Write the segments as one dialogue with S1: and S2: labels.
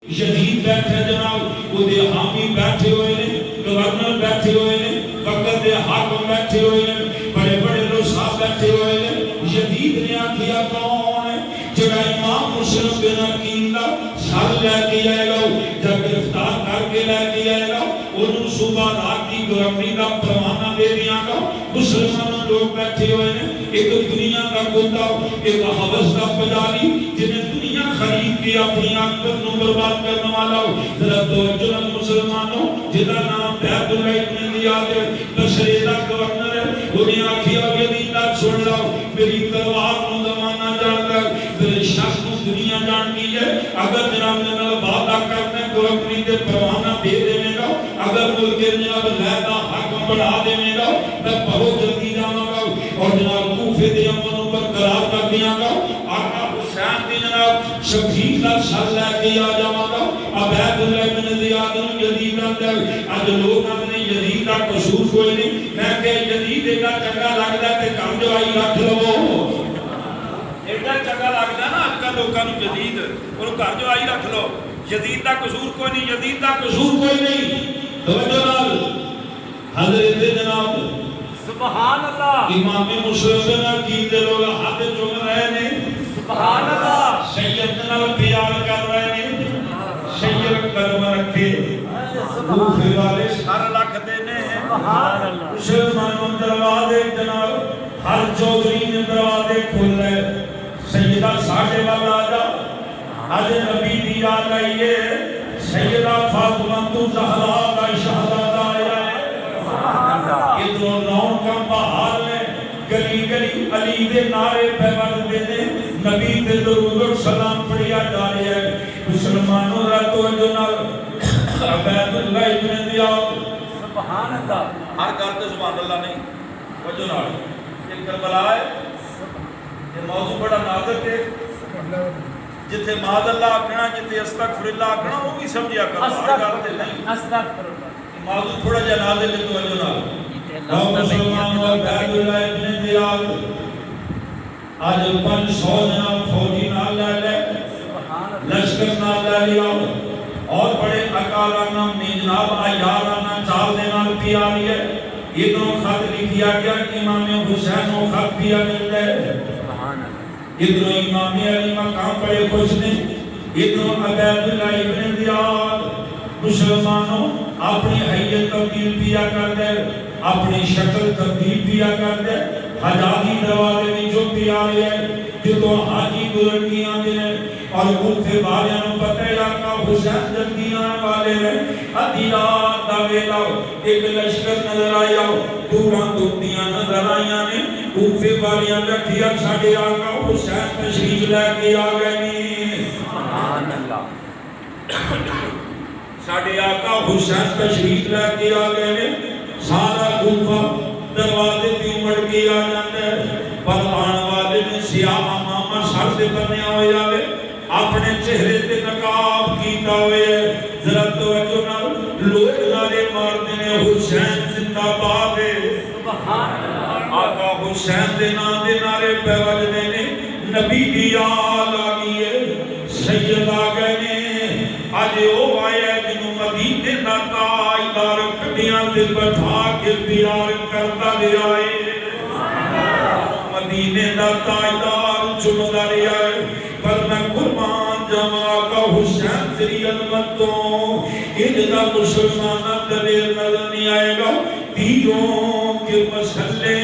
S1: یزید بیٹھے جناب وہ دے حامی بیٹھے ہوئے نے گورنر بیٹھے ہوئے نے وقت دے حاکم بیٹھے ہوئے نے بڑے بڑے رؤسا بیٹھے ہوئے نے یزید نے آکھیا کون ہے جڑا امام مسلم بن عقیل دا سر لے کے آئے گا جب گرفتار کر کے لے کے آئے گا انہوں صبح رات کی گورنری کا پروانہ دے دیا گا مسلمانوں لوگ بیٹھے ہوئے نے ایک دنیا کا کتا ایک حوث کا پجاری جنہیں دنیا خرید کے اپنی آخرت نو برباد کرنے والا ہو ذرا توجہ مسلمانوں جدا نام بیعت اللہ ابن زیاد بصرے دا گورنر ہے انہیں آکھیا یزید دا سن لاؤ میری تلوار نو زمانہ جان کر میرے شخص کو دنیا جان کی ہے اگر جناب نے نال وعدہ کرنے گورنری دے پروانہ دے دینے گا اگر ملک جناب غیرہ حاکم بڑھا دینے گا میں بہت جلدی جانا گا اور جناب کوفے دے امنوں پر قرار کر دیا گا آقا حسین دی جناب شفیق کا سر لے کے آ جاؤں گا عبید اللہ بن زیاد یزید کا آج لوگ اپنے یزید کا قصور کوئی نہیں میں کہ یزید کا چنگا لگتا ہے کہ کم جوائی رکھ لو ایڈا چنگا لگتا ہے نا آج کل لوگوں کو یزید انہوں گھر جوائی رکھ لو یزید کا قصور کوئی نہیں یزید کا قصور کوئی نہیں توجہ نال حضرت جناب
S2: سبحان اللہ
S1: امام مسلم بن عقیل دے لوگ ہاتھ چوم رہے نے
S2: سبحان اللہ
S1: سید نال پیار کر رہے نے سید قدم رکھے کوفے والے سر لکھ دینے
S2: سبحان اللہ
S1: مسلمانوں دروازے جناب ہر چودھری نے دروازے کھولے سیدہ ساڑھے والا جا آج نبی دی یاد آئیے سیدہ فاطمہ زہرا کا شہزادہ آیا ہے ادھر نون کا بہار میں گلی گلی علی دے نعرے پہ بڑھ دینے نبی دے درود و سلام پڑھیا جا رہے ہیں مسلمانوں را توجہ نال عبید اللہ ابن زیاد
S2: سبحان اللہ
S1: ہر گل تے سبحان اللہ نہیں توجہ نال یہ کربلا ہے یہ موضوع بڑا نازک ہے جتھے معاذ اللہ آکھنا جتھے استغفر اللہ آکھنا وہ بھی سمجھیا کرو ہر گل تے نہیں
S2: استغفر اللہ
S1: موضوع تھوڑا جہا نازل ہے توجہ نال مسلمان و عبید اللہ ابن زیاد آج 500 جناب فوجی نال لے لے لشکر نال لے لیا اور بڑے اکالانہ میں جناب آیارانہ چال دے نال پیا رہی ہے ادھروں خط لکھیا گیا امام حسین و خط پیا مل ہے ادھروں امام علی مقام بڑے خوش نے ادھروں عبید اللہ ابن زیاد مسلمانوں اپنی حیت تبدیل پیا کر دے اپنی شکل تبدیل پیا کر دے حجازی دروازے میں جو پیا رہے ہیں جدو حاجی گزرگیاں دے اور کوفے والیاں پتہ ہے آقا حسین جلدیاں والے ہیں ادھی رات دا ویلا ایک لشکر نظر آیا دوران دردیاں نظر آئیاں نے کوفے والیاں رکھیا ساڑھے آقا حسین تشریف لے کے آ گئے
S2: سبحان اللہ
S1: ساڑھے آقا حسین تشریف لے کے آ گئے سارا کوفہ دروازے پہ امڑ کے آ جاتا ہے پر آن والے نے سیاہ امامہ سر دے بنیا ہوئے آوے اپنے چہرے تے نقاب کیتا ہوئے ذرا توجہ نال لوگ نعرے مارتے نے حسین زندہ باد
S2: سبحان اللہ
S1: آقا حسین دے نام دے نعرے پہ وجدے نے نبی دی آل آگئی ہے سید آگئے نے آج او آیا جنہوں مدینے دا تاجدار کٹیاں تے بٹھا کے پیار کرتا لے آئے مدینے دا تاجدار چمدا لے آئے پر میں قربان جاواں کا حسین تیری عظمتوں اتنا مسلمانہ دلیر نظر نہیں آئے گا تیروں کے مسئلے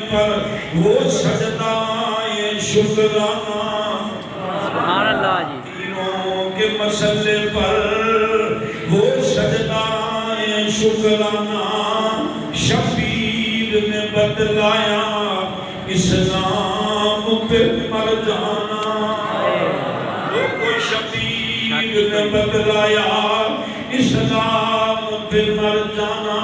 S1: پر وہ سجدائے شکرانہ
S2: سبحان اللہ جی
S1: تیروں کے مسئلے پر وہ سجدائے شکرانہ شبیر نے بتلایا اسلام پہ مر جانا شبیر نے بتلایا اسلام پہ مر جانا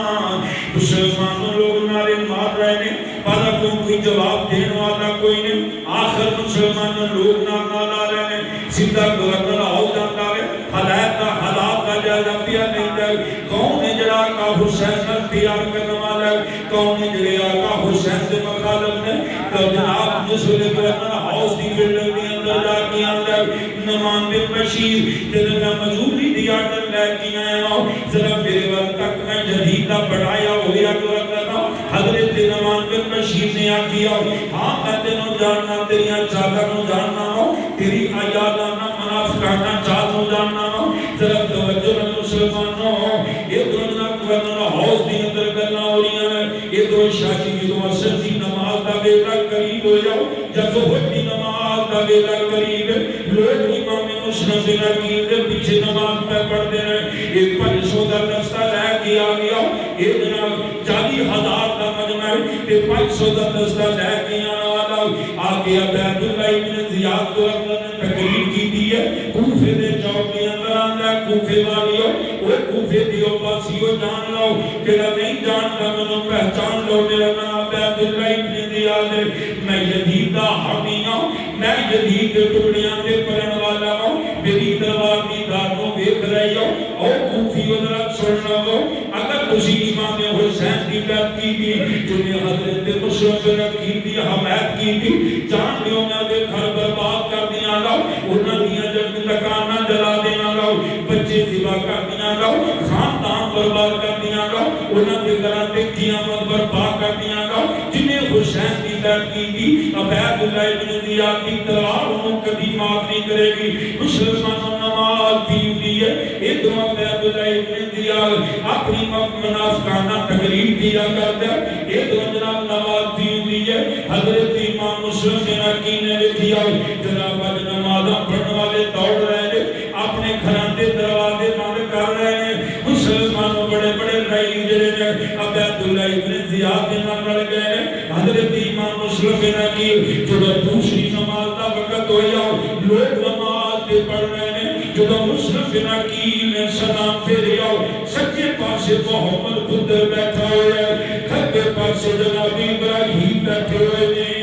S1: مسلمانوں لوگ نعرے مار رہے ہیں پر اب کوئی جواب دینے والا کوئی نہیں آخر مسلمانوں لوگ نعرہ لا رہے ہیں سیدھا گورنر آؤ جاتا ہے حالات کا جائزہ پیا نہیں جائے کون ہے جڑا کا حسین کا پیار کرنے والا ہے کون ہے جڑا کا حسین سے مخالف ہے تو جناب جسولے گورنر ہاؤس دی بلڈنگ کے اندر جا کے آتا ہے نعمان بن بشیر تیرے میں مجھولی آرڈر لے کے آیا ہوں ذرا میرے وقت تک میں یزید کا بڑھایا ہویا کرنا حضرت نعمان بن بشیر نے آکیا ہاں میں تینوں جاننا تیریاں چادروں جاننا ہوں تیری عیادانہ منافقانہ چادروں جاننا ہوں ذرا توجہ نہ مسلمانوں یہ دنیا کو ہاؤس دی اندر کرنا ہو رہی ہیں یہ دو شاہی کی دو اثر دی نماز دا بیٹا قریب ہو جاؤ جب ظہر دی نماز دا بیٹا قریب لوگ امام مسلم بن عقیل کے پیچھے نماز پہ پڑھتے ہیں ایک 500 دا دستہ لے کے آ گیا یہ جناب 40,000 دا مجمع تے 500 دا دستہ لے کے آنا والا آ کے عبید اللہ ابن زیاد کو اندر نے تقریر کی دی ہے کوفے دے چوک کے اندر آندا کوفے والیو وہ کوفے دیو پاسیو جان لو کہ نہیں جانتا میں پہچان لو میرا نام عبید اللہ ابن زیاد ہے میں یزید دا حامی ہوں میں یزید کے ٹکڑیاں تے پڑھن والا ہوں میری تلوار دی دھاروں دیکھ رہی ہو اور کوفیو ذرا سن لو اگر تسی امام حسین کی بات کی تھی جنہیں حضرت مسلم بن عقیل کی حمایت کی تھی جان لیو میں دے گھر برباد کر دیا گا انہاں دیاں جب دکاناں جلا دینا گا بچے ذبح کر دیا گا خاندان برباد کر دیا گا انہاں دے گھراں تے قیامت برپا کر دیا گا جنہیں حسین کی بات کی تھی عبید اللہ ابن زیاد کی تلوار انہوں کبھی معاف نہیں کرے گی مسلمانوں نماز دی ہوئی ہے یہ دو عبید اللہ ابن زیاد اپنی منافقانہ تقریر دیا کرتا ہے یہ دو جناب نماز دی ہوئی ہے حضرت امام مسلم بن عقیل نے لکھیا جناب آج نمازاں پڑھنے والے دوڑ رہے ہیں اپنے گھراں دے دروازے بند کر رہے ہیں مسلمانوں بڑے بڑے رئی جڑے نے عبید اللہ ابن زیاد کے نال مل گئے ہیں حضرت امام مسلم بن عقیل جو دوسری نماز دا وقت ہویا لوگ نماز دے پڑھ رہے ہیں جو مسلم بن عقیل نے سلام پھیریا سچے پاسے محمد پتر بیٹھا ہویا ہے کھبے پاسے جناب ابراہیم بیٹھے ہوئے ہیں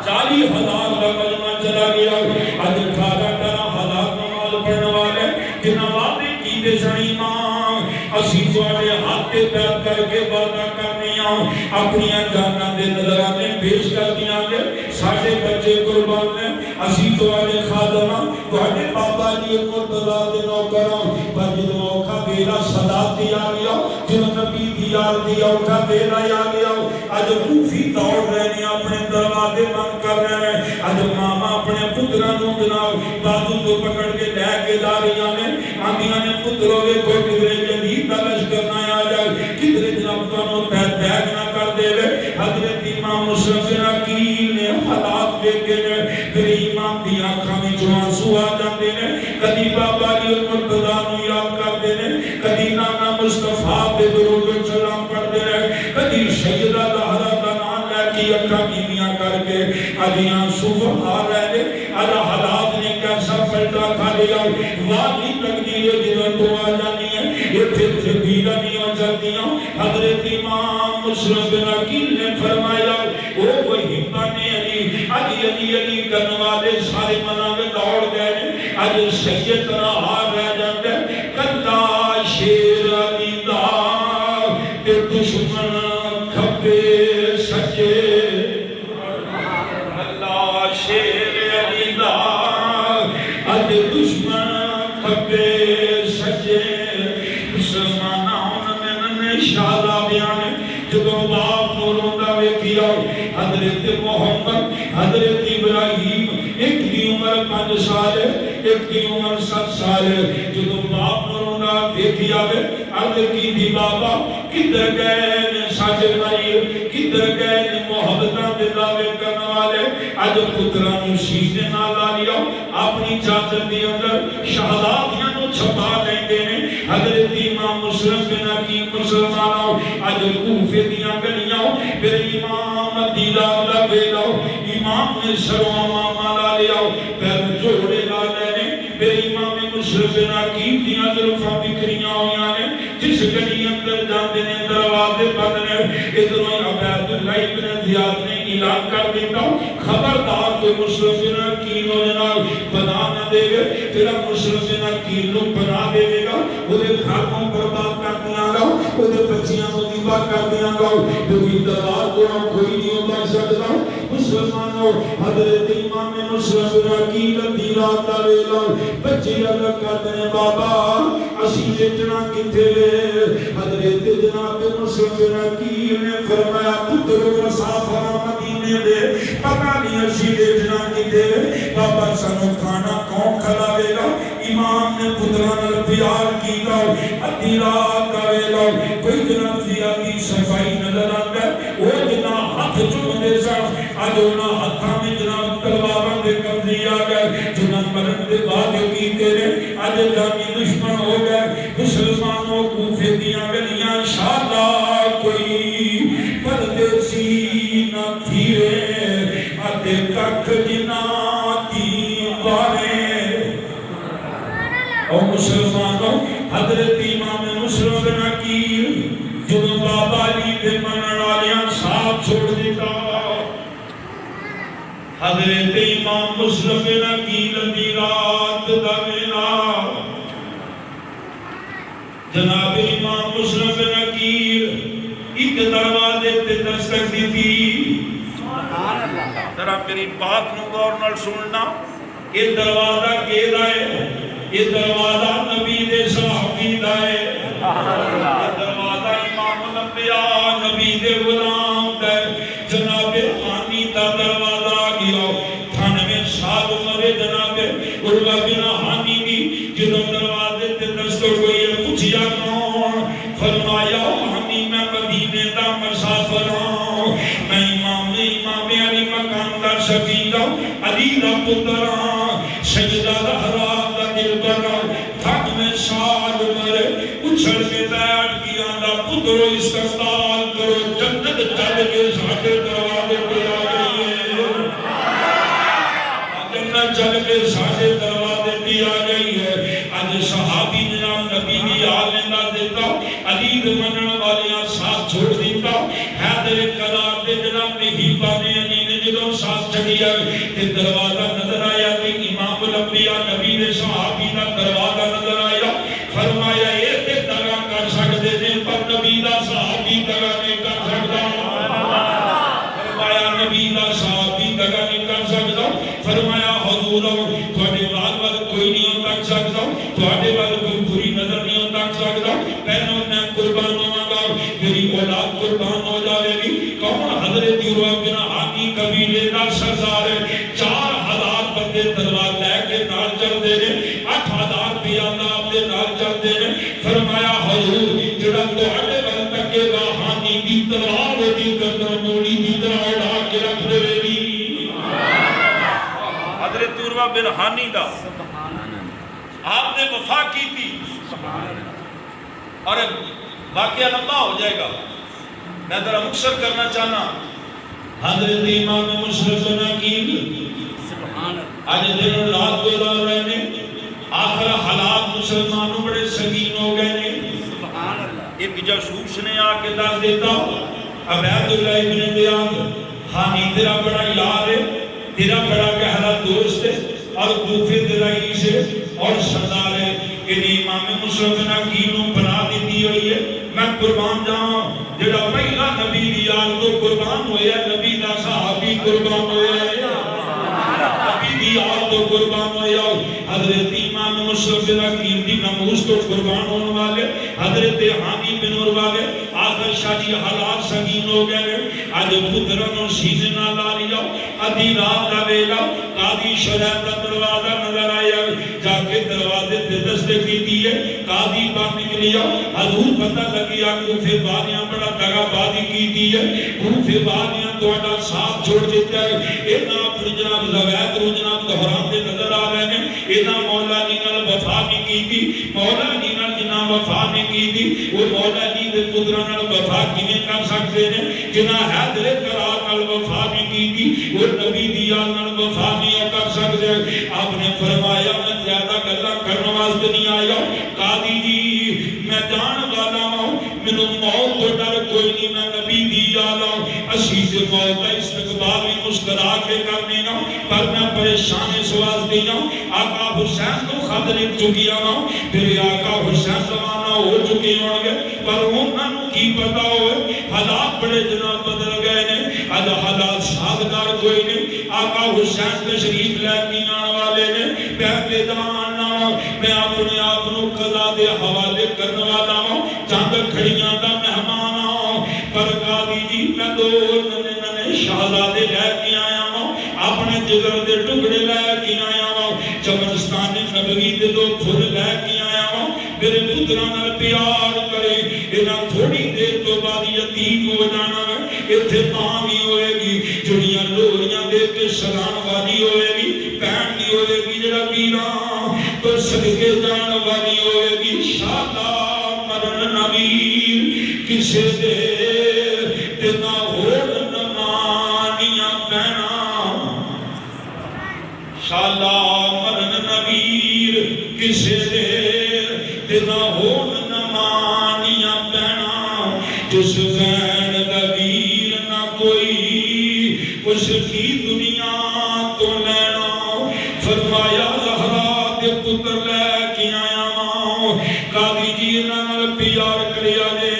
S1: 40,000 کا مجمع چلا گیا آج 18,000 نماز پڑھنے والے کہ نمازیں کی دے سنی ماں اسی والے ہاتھ پیر کر کے وعدہ کرنیاں اپنی جاناں دے نظرانے پیش کر دیا گے ساڑھے بچے قربان ہیں اسی والے خادمہ تواڈے بابا جی مرتضی دے نوکراں پر جدوں اوکھا ویلا صدات دی آ گیا جدوں نبی دی یار دی اوکھا ویلا آ گیا اج کوفی دوڑ رہے ہیں اپنے دروازے بند کر رہے ہیں اج ماما اپنے پتراں نوں جناب بازو تو پکڑ کے لے کے جا رہیاں نے آندیاں نے پتروں وے کوئی کدھر یزید دا لشکر نہ آ جائے کدھر جناب تانوں تیگ نہ کر دے حضرت امام مسلم بن عقیل نے حالات دیکھے نے پھر امام دی آنکھاں وچ آنسو آ جاندے نے کدی بابا جی مرتضی نوں یاد کردے نے کدی نانا مصطفیٰ تے درود و سلام پڑھدے نے کدی سیدہ زہرا دا نام لے کے اکھاں نیویاں کر کے اج آنسو بہا رہے نے اج حالات نے کیسا پلٹا کھا لیا والی تقدیر جدوں تو آ جاندی ہے ایتھے تبدیلیاں نہیں ہو جاندیاں حضرت امام مسلم بن عقیل نے فرمایا او وہی بنے علی علی کرنے والے سارے مناوے دوڑ گئے اج سید راہ رہ جاندے کلا شیر علی دا تے دشمن کھبے سجے اللہ شیر علی دا اج دشمن کھبے سجے مسلماناں نے شادا بیان جدوں باپ نو روندا ویکھیا حضرت محمد حضرت ابراہیم ایک دی عمر 5 سال ایک دی عمر 7 سال جدوں باپ نو روندا ویکھیا عرض کی دی بابا کدھر گئے نے ساڈے بھائی کدھر گئے نے محبتاں دے دعوے کرن والے اج پتراں نوں سینے نال لا لیا اپنی چادر دے اندر شہادتیاں نوں چھپا لیندے نے حضرت امام مسلم بن عقیل مسلمانوں اج کوفے دیاں گلیاں پھر امام دیدہ دا ویلا امام نے سروا ماما لا لیا پھر جوڑے لا لینے پھر امام مسلم بن عقیل دیاں زلفاں بکھریاں ہویاں نے جس گلی اندر جاندے نے دروازے بند نے ادھروں عبید اللہ ابن زیاد نے اعلان کر دیتا خبردار کوئی مسلم بن عقیل نو جناب بنا نہ دے گا تیرا مسلم بن عقیل نو بنا دے گا وہ دے گھر کو برباد کر دیا گا وہ دے بچیاں کو ذبح کر دیا گا کیونکہ تلوار کو کوئی نہیں ہوتا سکتا مسلمانوں حضرت امام مسلم بن عقیل دی رات دا ویلا بچے الگ کرتے ہیں بابا اسی بیچنا کتنے وے حضرت جناب مسلم بن عقیل نے فرمایا پتر مسافر مدینے دے پتہ نہیں اسی بیچنا کتنے وے بابا سانو کھانا کون کھلاوے گا امام نے پتران پیار کیتا ادھی رات دا ویلا کوئی جناب زیادی صفائی نظر آتا ہے وہ جنا ہاتھ چکتے سن اج انہاں ہاتھاں میں جناب تلواراں دے قبضے آ گئے جناب مرن دے بعد کیتے نے اج جامی دشمن ہو گئے مسلمانوں کوفے دیاں گلیاں انشاءاللہ کوئی پردیسی نہ تھیرے اتے ککھ جنا دی بارے او مسلمانوں حضرت امام مسلم بن عقیل جدو بابا علی دے منن والیاں ساتھ چھوڑ دیتا حضرت امام مسلم بن عقیل دی رات دا ویلا جناب امام مسلم بن عقیل ایک دروازے تے دستک دیتی ذرا میری بات نو غور نال سننا یہ دروازہ کیڑا ہے یہ دروازہ نبی دے صحابی دا ہے یہ دروازہ امام الانبیاء نبی دے غلام دا ہے جناب حانی دا دروازہ گیا 98 سال عمر جناب عروہ بن حانی دی جدو دروازے تے دستک ہوئی ہے پوچھیا کون فرمایا حانی میں مدینے دا مسافر ہوں میں امام علی مقام دا شفیع علی دا پتر ہوں سجدہ حرام دا دل بنا تھک میں سال عمر اچھل کے بیٹھ کیا دا پترو استقبال کرو جنت چل کے ساڑھے دروازے پہ آ گئی ہے جنت چل کے ساڑھے دروازے پہ آ گئی ہے آج صحابی جناب نبی کی آلندہ دیتا علی منن والیاں ساتھ چھوڑ دیتا حیدر قرار دے جناب نہیں پانے علی نے جدوں ساتھ چھڑیا کہ دروازہ نظر آیا کہ امام الانبیاء نبی نے صحابی دا دروازہ نظر آیا فرمایا اے تے دگا کر سکتے نے پر نبی دا صحابی دگا نہیں کر سکتا فرمایا نبی دا صحابی دگا نہیں کر سکتا فرمایا حضور تھوڑے وال کوئی نہیں تک سکتا تھوڑے وال کوئی بری نظر نہیں تک سکتا پہلوں میں قربان ہوں گا میری اولاد قربان ہو جائے گی کون حضرت عروہ بن حانی قبیلے دا سردار ہے 4000 بندے تلوار لے کے نال چل دے نے 8000 پیادہ اپنے نال چل دے نے فرمایا حضور جڑا تواڈے ول تکے گا حانی دی تلوار دی گردن موڑی دی طرح اڑا کے رکھ دے گی حضرت عروہ بن حانی دا آپ نے وفا کی تھی اور واقعہ لمبا ہو جائے گا میں ذرا مختصر کرنا چاہنا حضرت امام مسلم بن عقیل آج دن رات گزار رہے ہیں آخر حالات مسلمانوں بڑے سنگین ہو گئے ہیں ایک جاسوس نے آ کے دس دیتا عبید اللہ ابن زیاد حانی تیرا بڑا یار ہے تیرا بڑا گہرا دوست ہے اور کوفے دے رئیس ہے اور سردار ہے انہیں امام مسلم بن عقیل نو بنا دیتی ہوئی ہے میں قربان جاؤں جڑا پہلا نبی دی آل تو قربان ہویا نبی دا صحابی قربان ہویا نبی دی آل تو قربان ہویا حضرت امام مسلم بن عقیل دی نموز تو قربان ہونے والے حضرت حانی بن عروہ والے آخر شادی حالات سنگین ہو گئے آج پترن اور سینے نہ لا لیا ادھی رات دا ویلا قاضی شریعت دا دروازہ نظر آیا جا کے دروازے تے دستک دیتی ہے قاضی باہر نکلیا حضور پتہ لگیا کوفے بادیاں بڑا دگا بازی کی ہے کوفے بادیاں تواڈا ساتھ چھوڑ دیتا ہے اینا اپنی جناب زوید رو جناب دہران دے نظر آ رہے ہیں اینا مولا جی نال وفا نہیں کی تھی مولا جی نال جنا وفا نہیں کی تھی وہ مولا جی دے پتران نال وفا کیویں کر سکتے ہیں جنا حیدر قرار نال وفا نہیں کی تھی وہ نبی دی آل نال وفا نہیں کر سکتے آپ نے فرمایا میں زیادہ گلا کرنے واسطے نہیں آیا قاضی جی میں جان والا ہوں میرے موت کو ڈر کوئی نہیں میں نبی دی آل ہوں اسی سے موت کا استقبال بھی مسکرا کے کرنے گا پر میں پریشان اس واسطے ہوں آقا حسین کو خط لکھ چکیا ہوں پھر آقا حسین زمانہ ہو چکے ہو گے پر انہوں کی پتا ہوئے حالات بڑے جناب بدل گئے نے اج حالات سازگار کوئی نہیں آقا حسین تشریف لے کے آنے والے نے پہلے دان میں اپنے آپ کو قضا دے حوالے کرنے والا ہوں چاند کھڑیاں دا مہمان ہوں پر قاضی جی میں دو ننے شہزادے لے کے آیا ہوں اپنے جگر دے ٹکڑے لے کے آیا ہوں چمنستان نبوی دے دو پھول لے کے آیا ہوں میرے پتراں نال پیار کرے انہاں تھوڑی دیر تو بعد یتیم ہو جانا ہے ایتھے ماں بھی ہوئے گی جڑیاں لوریاں دے کے سلام والی ہوئے گی بہن بھی ہوئے گی جڑا ویراں تو صدقے جان والی ہوئے گی شادہ مرن نویر کسے دے تینا ہوڑ نمانیاں پہنا شادہ مرن نویر کسے دے تینا ہوڑ نمانیاں پہنا جس بین نویر نہ کوئی اس کی دنیا تو لینا فرمایا زہرا دے پتر لے کے آیا ماں قاضی جی انہاں پیار کریا جے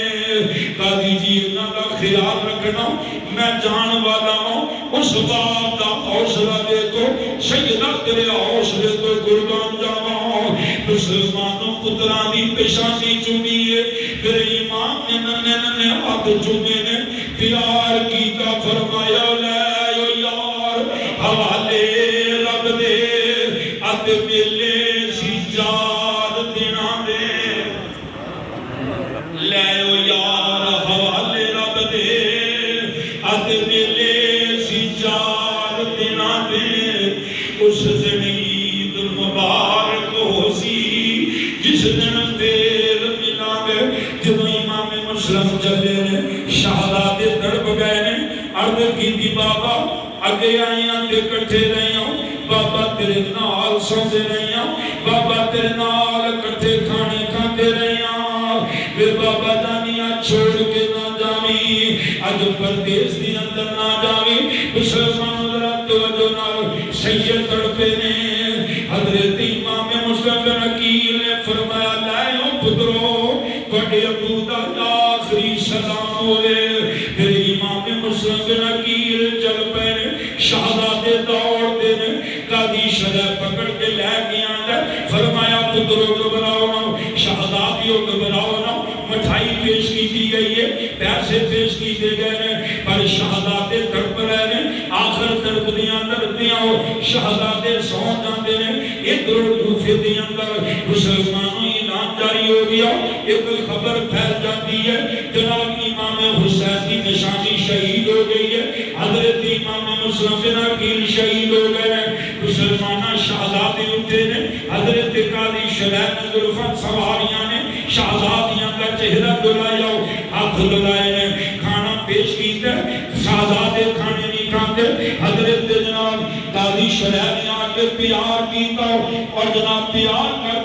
S1: قاضی جی انہاں خیال رکھنا میں جان والا ہوں اس باپ دا حوصلہ دیکھو سیدہ تیرے حوصلے تو قربان جاواں مسلمانوں پتران دی پیشانی چومی ہے پھر امام نے ننے ہاتھ چومے نے پیار کیتا فرمایا لے یار حوالے رب دے ات میلے سی جار دینا دے لے یار حوالے رب دے ات میلے سی جار دینا دے اس دن عید مبارک ہو سی جس دن پھر ملا گئے جب امام مسلم چلے نے شہزادے تڑپ گئے نے عرض کی دی بابا اگے آئیاں تے کٹھے رہیاں بابا تیرے نال سوندے رہیاں بابا تیرے نال کٹھے کھانے کھاتے رہیاں پھر بابا جانیاں چھوڑ کے نہ جاویں اج پردیس دی اندر نہ جاویں مسلمان ذرا توجہ نال سید تڑپے نے حضرت امام مسلم بن عقیل نے فرمایا لائے پترو بڑے ابو دا آخری سلام ہوئے پھر امام مسلم بن عقیل چل پہنے شہزادے دوڑ دینے قاضی شرح پکڑ کے لے کے آندا فرمایا پترو گھبراؤ نہ شہزادیوں گھبراؤ نہ مٹھائی پیش کی گئی ہے پیسے پیش کیتے گئے ہیں پر شہزادے تڑپ رہے ہیں آخر تڑپ دیاں شہزادے سو جاندے نے ادھر کوفے دے اندر مسلمانوں اعلان جاری ہو گیا ایک خبر پھیل جاتی ہے جناب امام حسین کی نشانی شہید ہو گئی ہے حضرت امام مسلم بن عقیل شہید ہو گئے ہیں مسلمانہ شہزادے اٹھے نے حضرت قاضی شرح نے ظلفت سواریاں نے شہزادیاں کا چہرہ دلایا ہاتھ دلائے نے کھانا پیش کیتا شہزادے کھانے نہیں کھاتے حضرت جناب قاضی شرح نے آکے پیار کیتا اور جناب پیار کر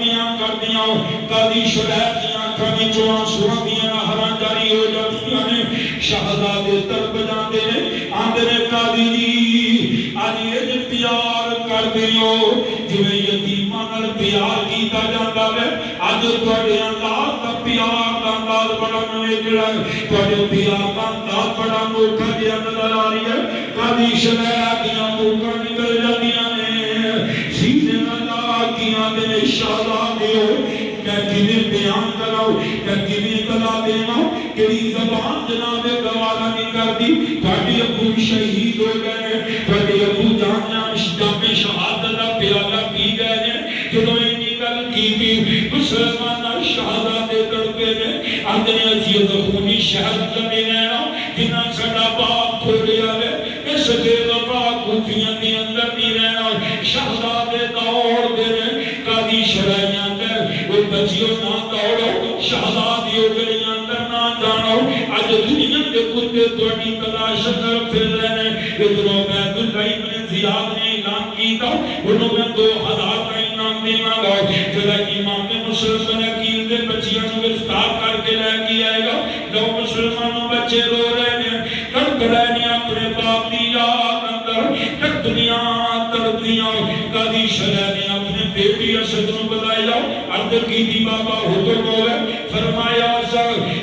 S1: دیا قاضی شرح دیا کھانی چوان سوان دیا نہران جاری ہو جاتی ہیں شہزادے ترب جاندے نے آندے نے قاضی جی آنی ایج پیار کر دیو جویں یتیمان پیار کیتا جاندہ ہے آج توڑے انداز دا پیار دا انداز بڑا نویجڑا ہے توڑے پیار دا انداز بڑا موقع دیا نظر آ رہی ہے قاضی شرح دیا موقع نکل جاتیاں نے سیدھے نظر کیا دے شہزادے ہو میں کیویں بیان کراؤ میں کیویں اطلاع دینا کیڑی زبان جناب گوارا نہیں کرتی تھوڑے ابو شہید ہو گئے تھوڑے ابو جان جام شہادت کا پیالہ پی گئے ہیں جدوں انی گل کیتی مسلمان شہزادے تڑپے نے آندے عزیز خونی شہر لگے رہنا جنہاں ساڈا باپ کھولیا ہے اس بے وفا کوفیاں دے اندر نہیں رہنا شہزادے دوڑ دے نے قاضی شرح وہ بچیوں نہ دوڑو شہزادیوں گلی اندر نہ جانو آج دنیا کے کتے توڑی تلاش کر پھر رہنے ادھروں عبید اللہ ابن زیاد نے اعلان کیتا انہوں میں 2000 کا انعام دینا گا جب امام مسلم بن عقیل کے بچیاں کو گرفتار کر کے لے کے آئے گا لو مسلمانوں بچے رو رہے ہیں کر رہے ہیں اپنے باپ دی یاد اندر تڑپیاں تڑپیاں قاضی شرح نے اپنے بیٹی اسد نو بلایا عرض کی دی بابا حکم ہو گئے فرمایا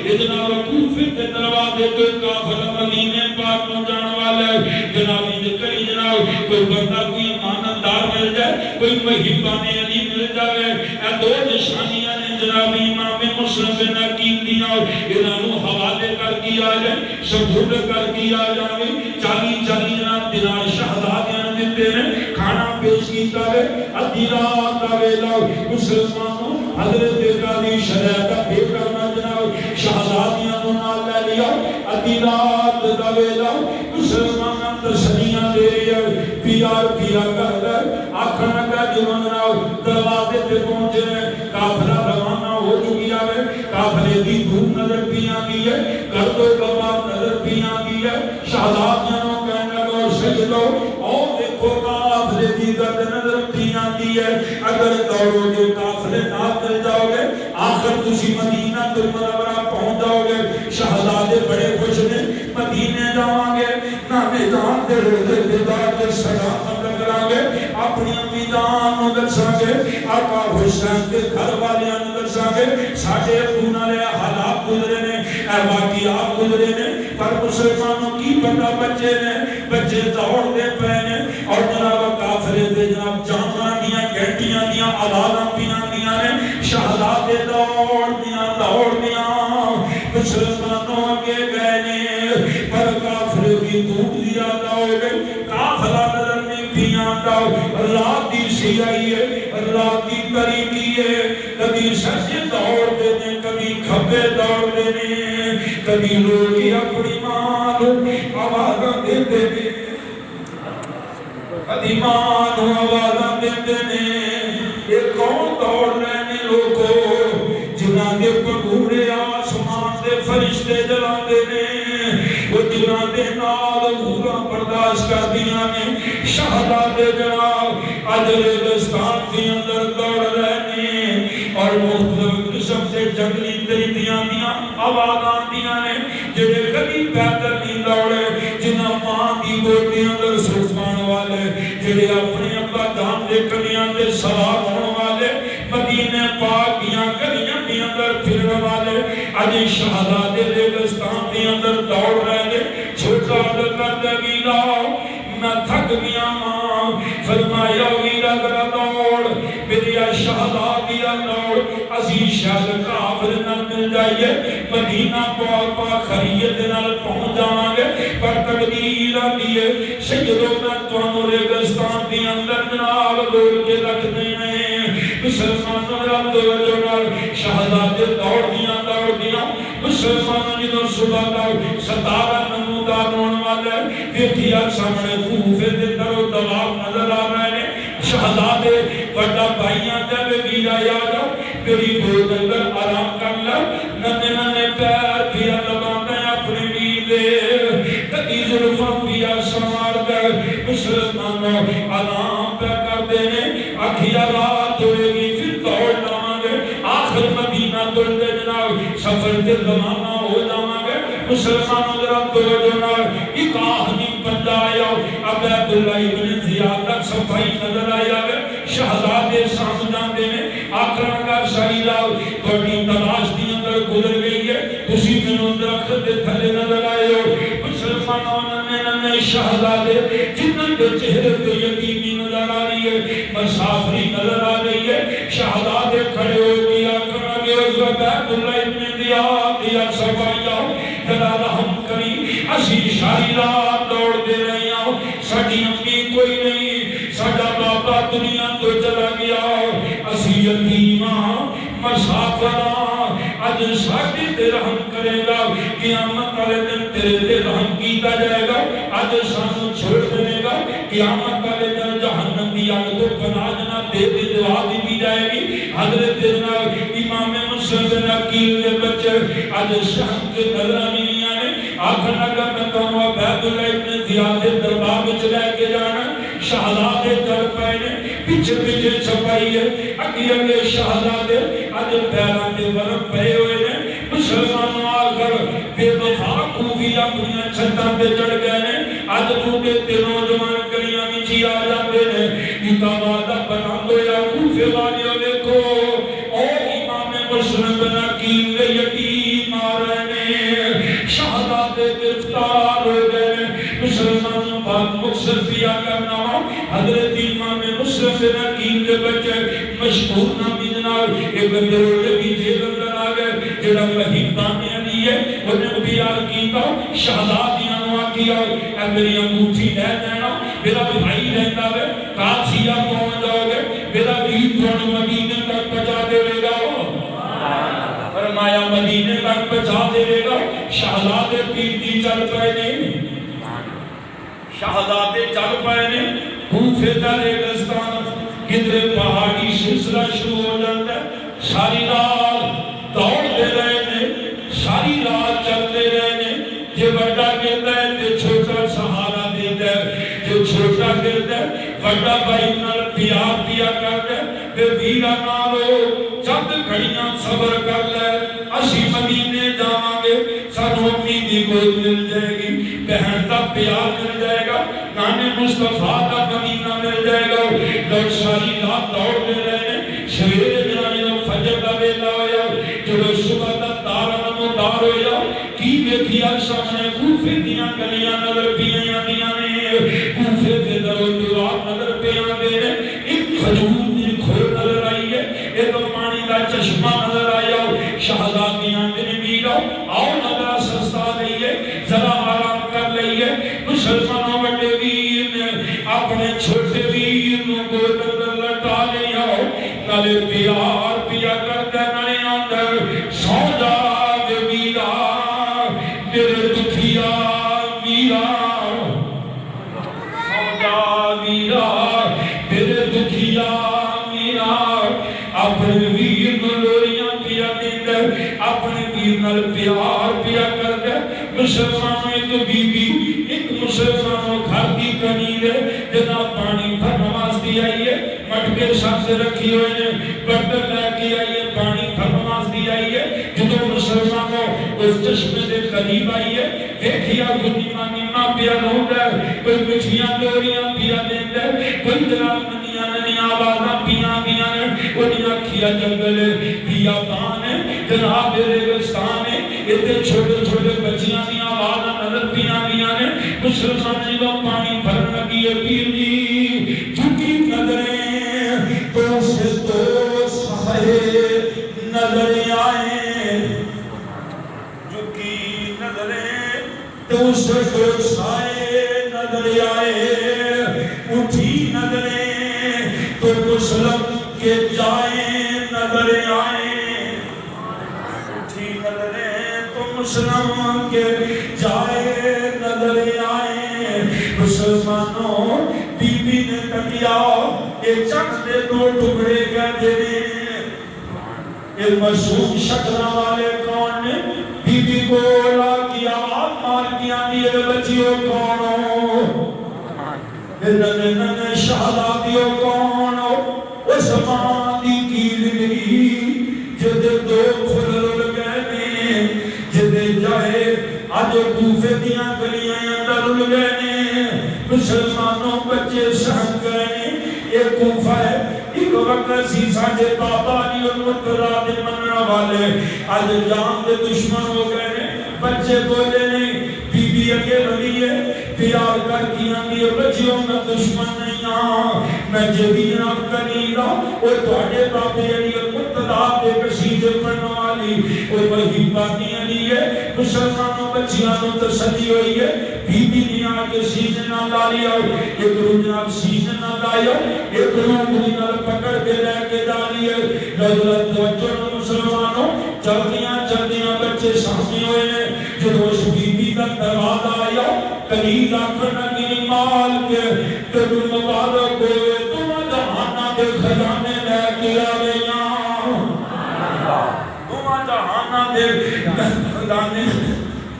S1: اتنا وقوف کے دروازے تو کافر مدینے پاک کو جان والا ہے جنابی دے کری جناب کوئی بندہ کوئی امانتدار مل جائے کوئی مہیبان علی مل جائے اے دو نشانیاں نے جناب امام مسلم بن عقیل دیاں انہاں نو حوالے کر دیا جائے سپرد کر دیا جائے 40 جناب دینار شہزادیاں نے دیتے ہیں کھانا پیش کیتا ہے ادھی رات دا ویلا مسلمانوں حضرت قاضی شریعت کا بے کرنا جناب شہزادیاں کو نال لے لیا ادھی رات دا ویلا مسلمانوں تسلیاں دے رہی ہے پیار پیا کر لے آخر لگا جناب دروازے پہ پہنچے ہیں قافلہ روانہ ہو چکی ہے قافلے دی دھوپ نظر پی آتی ہے گرد و غبار نظر پی آتی ہے شہزادیاں کو کہنے لگا سجدو اور دیکھو قافلے دی گرد نظر پی آتی ہے اگر دوڑو گے قافلے نہ چل جاؤ گے آخر تسی مدینہ منورہ پہنچ جاؤ گے شہزادے بڑے خوش نے مدینے جاؤں گے نامی جان دے روزے دیدار دے سلامت لگرا گے اپنی امی جان نو دساں گے آقا حسین کے گھر والیاں نو دساں گے ساڈے ابو نال حالات گزرے نے اے واقعات گزرے نے پر مسلمانوں کی پتہ بچے نے بچے دوڑ دے پے نے اور جناب کافرے دے جناب جانوراں دیاں گھنٹیاں دیاں آوازاں پیاں دیاں نے شہزادے دوڑ دیاں مسلمانوں اگے گئے نے پر کافرے کی دھوپ زیادہ ہو گئی قافلہ نظر نہیں پیاں داؤ رات دی سیائی ہے رات دی طریقی ہے کبھی سجے دوڑ دینے کبھی کھبے دوڑ دینے کبھی لوگی اپنی ماں آوازاں دے دینے کبھی ماں آوازاں دے دینے یہ کون دوڑ لینے لوگوں جنہاں دے پگھوڑے آسمان دے فرشتے جلان دینے وہ جنہاں دے نال ہورا برداشت کر دیا نے شہزادے جناب اجر دستان کے اندر دوڑ رہنے اور مختلف قسم سے جنگلی درندیاں دیاں آوازاں دیاں نے جڑے کبھی پیدل نہیں دوڑے جنہاں ماں دی گودی اندر سکھان والے جڑے اپنے ابا جان دے کنیاں دے سوار ہونے والے مدینے پاک دیاں گلیاں دے اندر پھرنے والے اج شہزادے ریگستان دے اندر دوڑ رہے چھوٹا کر دے ویلا میں تھک گیا ماں فرمایا ویلا ذرا دوڑ میری شہزادیاں دوڑ عزیز شہر کافر نہ مل جائیے مدینہ پاک پاک خرید نال پہنچ جاواں گے پر تقدیر آتی ہے سیدوں میں تانوں ریگستان دے اندر جناب لوٹ کے رکھ دینے مسلمانوں رب توجہ نال شہزادے دوڑ دیاں مسلمانوں جدوں صبح دا 17 نمودار ہونے والا ہے دیکھیا سامنے کوفے دے در و دواب نظر آ رہے ہیں شہزادے بڑا بھائیاں جب ویرا یا جاؤ میری گود اندر آرام کر لے ننے پیر پیا دباندے اپنے ویر دے کدی زلفاں پیا سمار دے مسلمانوں آرام پہ کر دینے اکھیا رات ہوئے گی پھر دوڑ جاواں گے آخر مدینہ دل دے جناب سفر کے روانہ ہو جاواں گے مسلمانوں ذرا توجہ نال اکاہ نہیں بندہ آیا اب عبداللہ ابن زیاد تک صفائی نظر آیا ہے شہزادے سامنے جاندے نے آخر کا شاہی لاؤ تھوڑی تلاش دی اندر گزر گئی ہے اسی دنوں درخت دے تھلے نظر آئے ہو مسلمانوں نے شہزادے جنہوں کے چہرے پہ یقینی نظر آ رہی ہے مسافری نظر آ رہی ہے شہزادے کھڑے ہو دیا کرنا گے عبداللہ ابن زیاد دیا صفائی آؤ ذرا رحم کری اسی شاہی رات دوڑ دے رہی آؤ ساڑی امی کوئی نہیں ساڑا بابا دنیا تو چلا گیا اسی یتیماں مسافران اج ساڑی تے رحم کرے گا قیامت والے دن تیرے تے رحم کیتا جائے گا اج سانو چھوڑ دے گا قیامت والے دن جہنم دی آگ تو پناجنا دے دے دعا دی جائے گی حضرت جناب امام مسلم بن عقیل دے بچے اج شہم کے نظرانی نہیں آنے آخر لگا میں کہوں عبداللہ ابن زیاد دے دربار میں چلے کے جانا شہزادے چل پہنے پیچھے پیچھے چھپائی ہے اگے شہزادے اج پیران دے ورم پہ ہوئے نے مسلمانوں آخر بے وفا خوفی اپنی چھتاں پہ چڑھ گئے نے اج بوٹے تے نوجوان گلیاں وچ آ جاندے نے اتا وعدہ بنا دو یا کوفے والے دیکھو او امام مسلم بن عقیل دے یتیم آ رہے نے شہادات گرفتار ہو گئے مسلمانوں بات مقصد دیا کرنا حضرت امام مسلم بن عقیل دے بچے مشہور نامی جناب ایک دروڑے کی جیل اندر آ گئے جڑا مہیبانی علی ہے انہیں پیار کیتا شہاداتیاں نوا کیا اے میری انگوٹھی لے دینا میرا بھائی رہتا ہے قادسیہ پہنچ جاؤ گے میرا بھی تھوڑا مدینے تک پہنچا دے گا فرمایا مدینے تک پہنچا دے گا شہزادے پیتی چل پائے نہیں شہزادے چل پائے نہیں کوفے دا ریگستان کدھر پہاڑی سلسلہ شروع ہو جاتا ہے ساری رات دوڑتے رہے نے ساری رات چلتے رہے نے جو بڑا گرتا ہے تو چھوٹا سہارا دیتا ہے جو چھوٹا گرتا ہے بڑا بھائی نال پیار پیا کرتا ہے پھر ویرا نالو چند گھڑیاں صبر کر لے اسی مدینے جاواں گے سانو اپنی دی گود مل جائے گی بہن دا پیار مل جائے گا نانے مصطفیٰ دا مدینہ مل جائے گا لوگ ساری رات دوڑتے رہے سویرے جناب فجر دا ویلا ہویا جو صبح دا تارا نمودار ہویا کی دیکھیا سامنے کوفے دیاں گلیاں نظر پیاں دیاں نے کوفے دے درو دیوار نظر پیاں دے ایک کھجور دی کھول نظر آئی ہے ایک پانی کا چشمہ نظر آیا شہزادیاں دن میرا آؤ نظر سستا لئیے ذرا آرام کر لئیے مسلمانوں بڑے ویر نے اپنے چھوٹے ویر نو گود اندر لٹا لیا نالے پیار پیا کرتے نالے اندر سو جا دے میرا میرے دکھیا میرا سو جا میرا میرے دکھیا میرا اپنے ویر نو لوریاں پیا دیندے اپنے ویر نال پیار پیا کردے مسلمانوں ایک بی بی ایک مسلمانوں گھر کی کنی دے جنا پانی بھرنا واسطے آئیے مٹکے ساتھ رکھی ہوئے نے برتن لے کے آئیے پانی بھرنا واسطے آئیے جدو مسلمانوں اس چشمے دے قریب آئیے دیکھیا گنیما نیما پیا روڈا کوئی مٹھیاں لوریاں پیا دیندے کوئی جناب منیاں ننیاں آوازاں پیاں دیاں نے انیاں کھیا جنگل پیا بان ہے جناب ریگستان ہے اتنے چھوٹے چھوٹے بچیاں دیاں آوازاں نظر پیاں دیاں نے مسلمان جی کو پانی بھرن لگی ہے پیر جی جھکی نظریں تو سے تو سہے نظر آئیں جھکی نظریں تو سے تو سائے نظر آئے اٹھی نظریں تو مسلم کے جائیں نظر آئیں اٹھی نظریں تو مسلم کے جائیں نظر آئیں مسلمانوں بی بی نے تکیا ایک چک دے دو ٹکڑے کہہ دے ایک مشہور شکلہ والے کون نے بی بی کو اولا کی آواز مار کیا دیئے بچیوں کونوں ننے ننے شہزادیوں کونوں اس ماندی کی لگی جدے دو پھل رل گئے نے جدے جائے آج کوفے دیاں گلیاں اندر رل گئے نے مسلمانوں بچے سہن گئے نے ایک کوفہ ہے ایک وقت سی ساجے بابا علی المطرہ دے منع والے آج جان دے دشمن ہو گئے نے بچے بولے نے بی بی اگے بڑی ہے پیار کر کیا دیئے بچیوں میں دشمن نہیں آن میں جبین اب کنیرہ اوہ توڑے بابے علی المطرہ دے کشید پڑھنے والی اوہ وہی باقی علی ہے مسلمانوں بچیاں نو تسلی ہوئی ہے بی بی نے آگے سینے نہ ڈالیا ایک روح جناب سینے نہ ڈالیا ایک روح نہ پکڑ کے لے کے ڈالی ہے لذلت توجہ مسلمانوں جلدیاں بچے سامنے ہوئے ہیں جو روش بی بی کا دروازہ آیا قریب آکھر نگی مال کے تب مبارک ہوئے تم جہانہ کے خزانے لے کے آگیاں تم جہانہ دے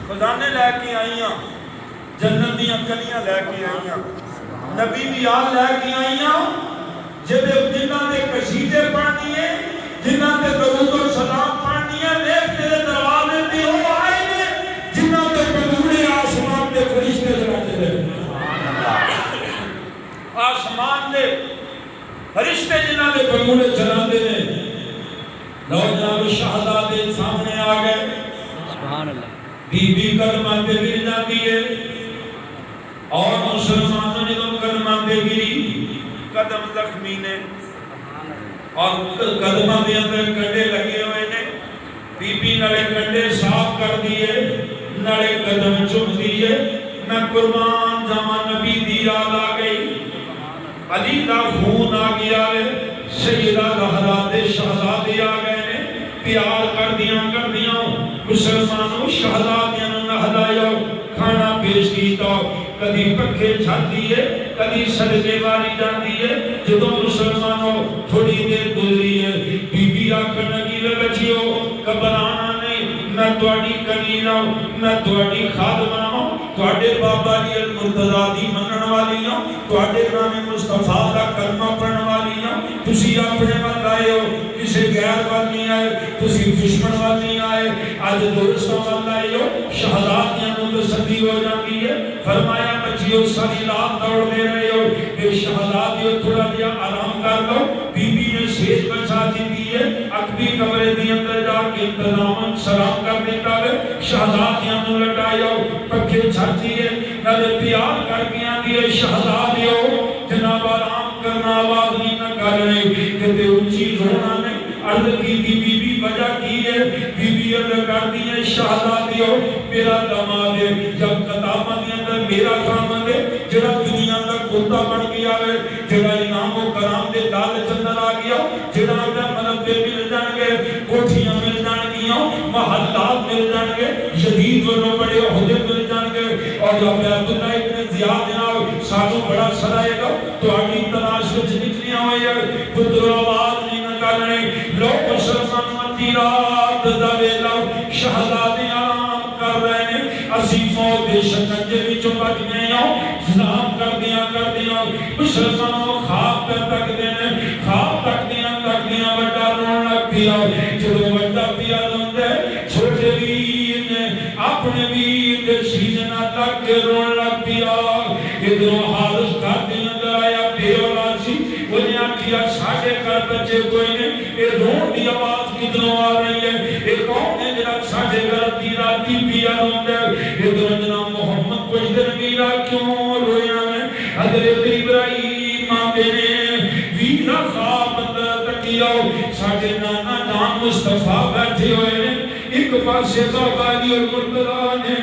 S1: خزانے لے کے آئیاں جنت دیاں کلیاں لے کے آئیاں نبی بھی آل لے کے آئیاں جنہ نے کشیدے پڑھنی ہے جنہ نے درود و سلام پڑھنی ہے لیک تیرے دروازے بھی ہو آئے نے جنہ نے پنگوڑے آسمان دے فرشتے جلاتے رہے آسمان دے فرشتے جنہ نے پنگوڑے جلاتے رہے لو جناب شہزادے سامنے آ گئے
S2: سبحان اللہ
S1: بی بی کلمہ تے گر جاتی ہے اور مسلمانوں نے تو کلمہ تے گری قدم زخمی نے اور قدمہ دے اندر کنڈے لگے ہوئے نے بی بی نالے کنڈے صاف کر دیے نالے قدم چوم دیے میں قربان جاواں نبی دی یاد آ گئی علی دا خون آ گیا ہے سیدہ زہرا دے شہزادے آ گئے نے پیار کر دیاں مسلمانوں شہزادیاں نوں نہلایا کھانا پیش کیتا کدی پکھے چھاتی ہے کدی صدقے واری جاندی ہے جدوں مسلمانوں تھوڑی دیر گزری ہے بی بی آکھن لگی وے بچیو گھبرانا نہیں میں تہاڈی کنیز ہاں میں تہاڈی خادمہ ہاں تہاڈے بابا جی المرتضیٰ دی منن والی ہاں تہاڈے نام مصطفیٰ دا کلمہ پڑھن والی ہاں تسی اپنے ول آئے ہو کسی غیر وال نہیں آئے تسی دشمن وال نہیں آئے اج دوستاں وال آئے ہو شہزادیاں نوں تسلی ہو جاتی ہے فرمایا بچیو ساری رات دوڑ دے رہے ہو کہ شہزادیو تھوڑا دیا آرام کر لو بی بی نے سیج بچا دی ہے اکبی کمرے دی اندر جا کے انتظام سلام کر دیتا ہے شہزادیاں نوں لٹایا پکھے چھاتی ہے نالے پیار کر کے آندی ہے شہزادیو جناب آرام کرنا آواز نہیں نہ کر رہے کہ اونچی رونا نہیں عرض کی دی بی بی وجہ کی ہے بی بی عرض کر دی ہے شہزادیو میرا دماد ہے جب کتابہ دی اندر میرا خامد ہے جڑا دنیا کا کتا بن گیا ہے جڑا انعام و کرام دے لالچ اندر آ گیا جڑا اپنا منبے مل جان گے کوٹھیاں مل جان گیا محلات مل جان گے یزید ورنوں بڑے عہدے مل جان گے اور جب عبداللہ ابن زیاد جناب سانوں بڑا سرائے گا تو آگی تلاش وچ نکلیاں ہوئے ہیں پتر آواز نہیں نکالنے لو مسلمان متی رات دا ویلا شہزادے آرام کر رہے ہیں اسی موت دے شکنجے وچوں بچ گئے ہوں سلام کر دیا مسلمانوں خواب کر تک دینے خواب تک دیا بڑا رون لگ پیا جدو بڑا پیا روندے چھوٹے ویر نے اپنے ویر دے سینے نہ لگ کے رون لگ پیا ادھروں حارس گھر دے اندر آیا بے اولاد سی انہیں آکھیا ساڑھے گھر بچے کوئی نے یہ رون دی آواز کدھروں آ رہی ہے یہ کون ہے جناب ساڑھے گھر دی راتی پیا روندے ادھروں جناب محمد پوچھتے نبیرہ کیوں رویا میں حضرت ابراہیم آتے نے ویرہ خواب اندر تکیا ساڑھے نانا جان مصطفیٰ بیٹھے ہوئے نے ایک پاسے بابا علی المرتضیٰ نے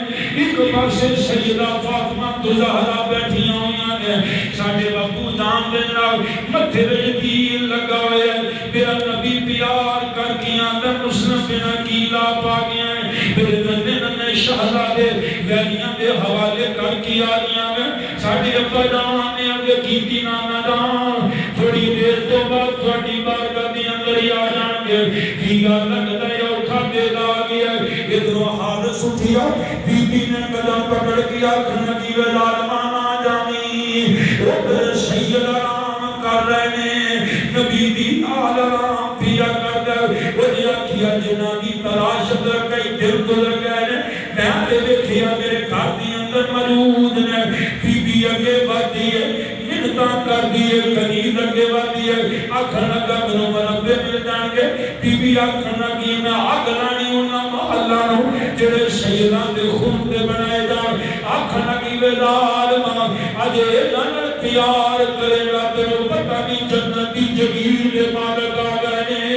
S1: ایک پاسے سیدہ فاطمہ زہرا بیٹھی ہوئیاں نے ساڑھے بابو جان دے جناب متھے وچ تیر لگا ہوئے میرا نبی پیار کر کے اندر مسلم بنا کیلا پا گیا ہے میرے ننے ننے شہزادے ویلیاں دے حوالے کر کے آ گیا میں ساڑھے ابا جان نے اندر کیتی نانا جان تھوڑی دیر تو بعد تھوڑی بارگاہ دی اندر ہی آ جان گے کیلا لگ دے اٹھا دے دا گیا ادھروں حارس اٹھیا بی بی نے قدم پکڑ کیا نبی ظالمان آ جانی ادھر سید آرام کر رہے نے نبی دی آرام پیا کر دے وجہ کیا جنہ دی تلاش در کئی دل گزر گئے نے میں دے دیکھیا میرے گھر دی اندر موجود نے بی بی اگے بڑھ دیئے منتاں کر دیئے کنیز اگے بڑھ دیئے آکھن لگا منو منبے مل جان گے بی بی آکھن لگی میں آگ لانی انہا محلہ نو جڑے سیدان دے خون دے بنائے جان آکھن لگی وے ظالمہ اجے ننر پیار کرے گا تیرے پتہ نہیں جنتی جگیر دے مالک آ گئے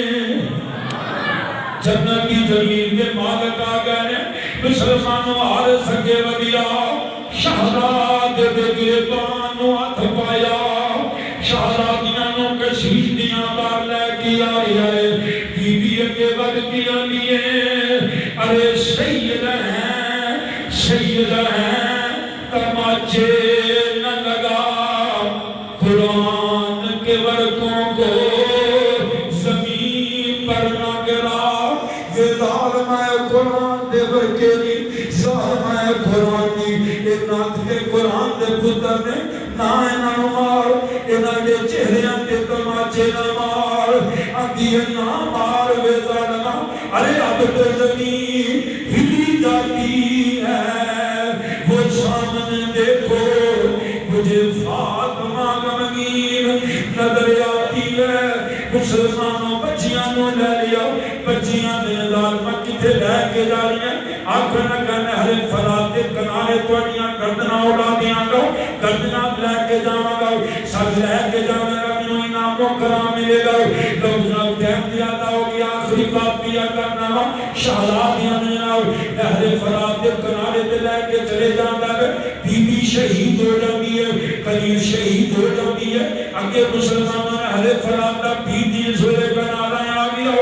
S1: جنتی جگیر دے مالک آ گئے مسلمانوں آر سکے ودیا شہزاد دے گریبانوں ہاتھ پایا شہزادیاں نو کشیش دیاں بار لے کی آئی ہے بی بی اگے بڑھ کی آنی ہے ارے سید ہیں تماچے نہ لگا قرآن کے ورقوں کو زمین پر نہ گرا یہ ظالم ہے قرآن دے ورقے نہیں ظالم ہے قرآن نہیں یہ نات کے قرآن دے پتر نے نہ نہ مار انہاں دے چہریاں تے تماچے نہ مار اندھی نہ مار وے ظالمہ ارے اب تو زمین ہلی جاتی ہے وہ سامنے دیکھو مجھے فاطمہ غمگین نظر آتی ہے مسلمانوں بچیاں نو لے لیا سجدیاں دے ظالمہ کتے لے کے جا رہی ہیں آنکھیں لگا نہر فرات دے کنارے توڑیاں گردنا اڑا دیاں گا گردنا لے کے جاواں گا سب لے کے جاواں گا منو انعام و کرام ملے گا لوگ جب ٹائم دیا تھا ہو گیا آخری بات دیا کرنا شہزادیاں نے نہر فرات دے کنارے تے لے کے چلے جاندے بی بی شہید ہو جاتی ہے قریب شہید ہو جاتی ہے اگے مسلمانوں نے نہر فرات دا بی بی سورے کنارے آ گیا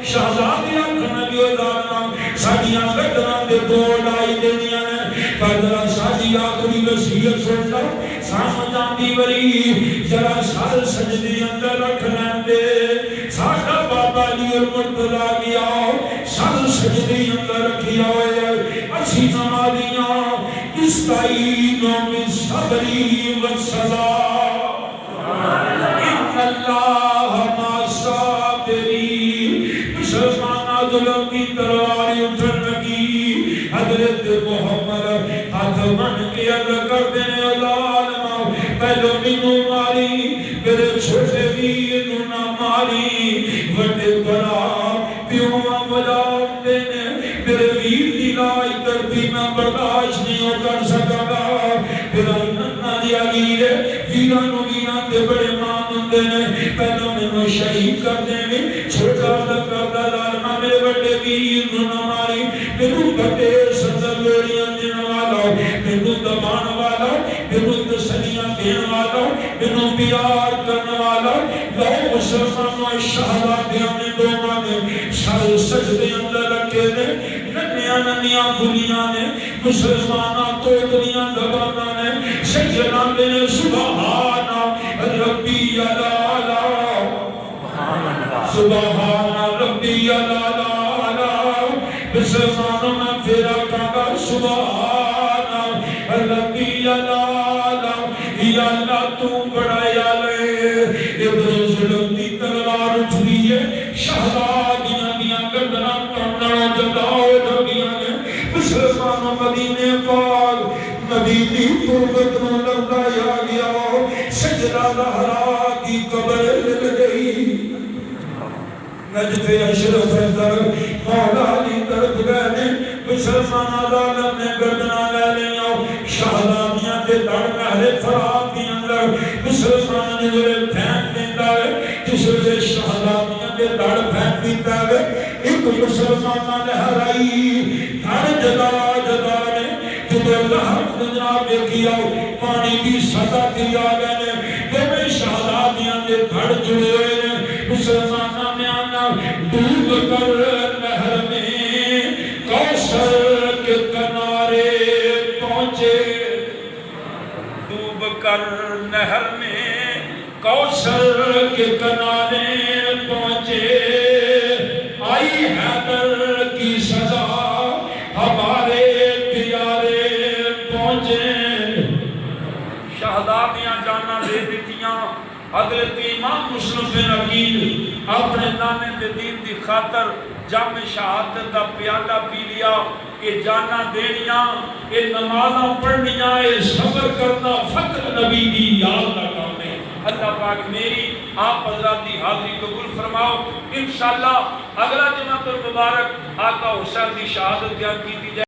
S1: شہزادیاں کھنا دیو ظالماں ساڈیاں گردناں تے دوڑ آئی دینیاں نے پر ذرا ساڈی آخری وصیت سن لو سمجھ آندی وری ذرا سر سجدے اندر رکھ لیندے ساڈا بابا علی مرتضیٰ گیا سر سجدے اندر رکھیا ہوئے اسی نمازیاں استعینوا بالصبر والصلاۃ ان اللہ مع الصابرین مسلمان ظلم کی تلوار اٹھن لگی حضرت محمد ہاتھ بن کے عرض کر دینے ظالما پہلو مینوں ماری میرے چھوٹے ویر نوں نہ ماری وڈے بڑا پیو بجا دینے میرے ویر دی لاج کرتی میں برداشت نہیں کر سکا گا میرا ننا دی علی ویران نو ویران دے بڑے مان ہوندے نے پہلو مینوں شہید کر دے چھوٹا لگا دا ظالما میرے بڑے ویر نو نہ ماری مینوں کٹے صدر لوڑیاں دین والا مینوں دبان والا مینوں تسلیاں دین والا مینوں پیار کرنے والا لو مسلمانوں شہزادیاں نے دوواں نے سر سجدے اندر رکھے نے ننیاں ننیاں بھلیاں نے مسلماناں توتلیاں دبانا نے سجدہ دے سبحان ربی الاعلی سبحان ربی الاعلی مسلمانوں میں پھیرا کہا سبحان ربی الاعلی یا اللہ تو بڑا یا لے ادھر ظلم دی تلوار اٹھنی ہے شہزادیاں دیاں گردناں کٹنا جداؤ جگیاں نے مسلمانوں مدینے پاک نبی دی قربت نو لگا یا گیا سجدہ زہرا کی قبر مل گئی نجف اشرف اندر مولا علی طرف گئے مسلمان عالم نے گردنا لے لیا شہزادیاں دے دڑ نہر فرات دی اندر مسلمان نے جڑے پھینک دیتا ہے جس وجہ شہزادیاں دے دڑ پھینک دیتا ہے ایک مسلمان نے ہرائی دھڑ جدا جدا نے جب اللہ جناب نے کیا پانی بھی سطح دیا گئے نے میں شہزادیاں دے دھڑ جڑے ہوئے نے مسلمانہ میں آنا ڈوب کر نہر میں کوثر کے کنارے پہنچے ڈوب کر نہر میں کوثر کے کنارے پہنچے آئی حیدر کی سزا ہمارے پیارے پہنچے شہزادیاں جانا دے دیتیاں حضرت امام مسلم بن عقیل اپنے نانے دے دین دی خاطر جام شہادت دا پیادہ پی لیا کہ جانا دینیاں یہ نمازاں پڑھنیاں یہ صبر کرنا فقر نبی دی یاد دا کام ہے اللہ پاک میری آپ حضرات دی حاضری قبول فرماؤ انشاءاللہ اگلا جمعہ المبارک آقا حسین دی شہادت بیان کی جائے